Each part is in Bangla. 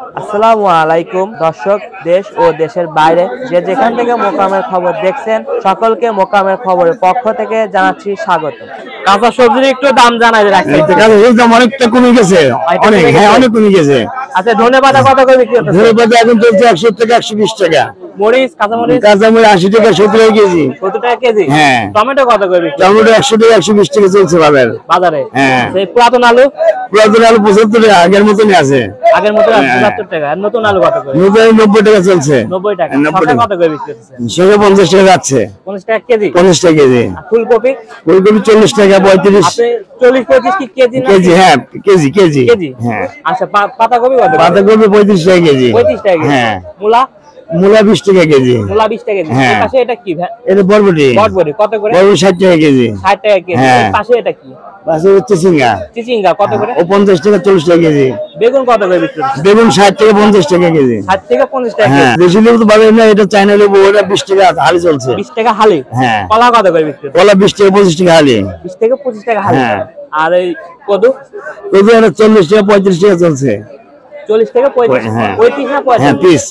আসসালামু আলাইকুম দর্শক, দেশ ও দেশের বাইরে যে যেখান থেকে মোকামের খবর দেখছেন সকলকে মোকামের খবরের পক্ষ থেকে জানাচ্ছি স্বাগত। কাঁচা সবজির একটু দাম জানাই রাখছেন। দাম অনেকটা কমে গেছে, অনেক কমে গেছে। আচ্ছা, ধনেপাতা কত করে বিক্রি হচ্ছে? ধনেপাতা এখন চলছে 100 থেকে 120 টাকা। মরিচ, কাঁচামরিচ 80 টাকা 70 টাকা কেজি। 70 টাকা কেজি। হ্যাঁ। টমেটো কত করে বিক্রি? টমেটো 100 টাকা 120 টাকা চলছে বাজারে। হ্যাঁ। সেই পুরাতন আলু 75 টাকা আগের মতনই আছে। আগের মতো 75 টাকা। আর নতুন আলু কত করে? 90 টাকা চলছে। 90 টাকা। শসা কত করে বিক্রি হচ্ছে? শসা 50 টাকা যাচ্ছে। 50 টাকা কেজি। 50 টাকা কেজি। ফুলকপি? ফুলকপি 40 টাকা 35। আপনি 40-35 কি কেজি না? কেজি, হ্যাঁ কেজি। কেজি। হ্যাঁ। আচ্ছা, পাতাকপি কত? পাতাকপি 35 টাকা কেজি। 35 টাকা কেজি। হ্যাঁ। মূলা 20 টাকা কেজি। মূলা 20 টাকা কেজি। হ্যাঁ। এর পাশে এটা কি? এটা বরবটি কত করে? বরবটি 60 টাকা কেজি। 60 টাকা কেজি। হ্যাঁ। এর পাশে এটা কি? পাশে হচ্ছে চিচিঙ্গা কত করে? ও 50 টাকা 40 টাকা কেজি। বেগুন কত করে বিক্রি হচ্ছে? বেগুন 60 টাকা 50 টাকা কেজি। 60 থেকে 50 টাকা হ্যাঁ, কেজি। দেশি লেবু তো পাবেন না, এটা চায়না লেবু, ওটা 20 টাকা হালি চলছে। 20 টাকা হালি। হ্যাঁ। কলা কত করে বিক্রি হচ্ছে? কলা 20 টাকা 25 টাকা হালি। 20 থেকে 25 টাকা হালি। হ্যাঁ। আর এই কদু? কদু এটা 40 টাকা 35 টাকা চলছে। 40 থেকে 35। হ্যাঁ। 35 না 35? হ্যাঁ, পিস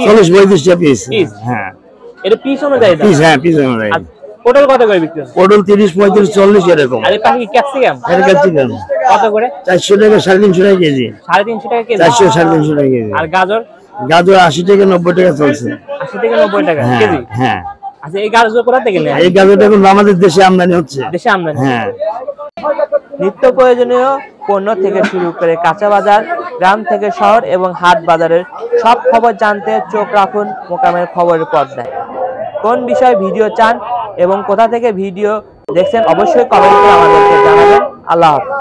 40 35 টাকা পিস। পিস। হ্যাঁ, এটা পিস অনুযায়ী দাম। পিস, হ্যাঁ পিস অনুযায়ী। আর পটল কত করে বিক্রি হচ্ছে? পটল 30 35 40 এরকম। আর এই পাশে কি ক্যাপসিকাম? এটা ক্যাপসিকাম কত করে? 400 টাকা 350 টাকা কেজি। 350 টাকা কেজি। 400 350 টাকা কেজি। আর গাজর? গাজর 80 টাকা 90 টাকা চলছে। 80 থেকে 90 টাকা হ্যাঁ, কেজি। হ্যাঁ। আচ্ছা, এই গাজর কোথা থেকে নেন? এই গাজরটা এখন আমাদের দেশে আমদানি হচ্ছে। দেশে আমদানি। হ্যাঁ। নিত্য প্রয়োজনীয় পণ্য থেকে শুরু করে কাঁচা বাজার, গ্রাম থেকে শহর এবং হাট বাজারের সব খবর জানতে চোখ রাখুন মোকামের খবরের পর্দায়। কোন বিষয়ে ভিডিও চান এবং কোথা থেকে ভিডিও দেখছেন অবশ্যই কমেন্ট করে আমাদেরকে জানাবেন। আল্লাহ হাফেজ।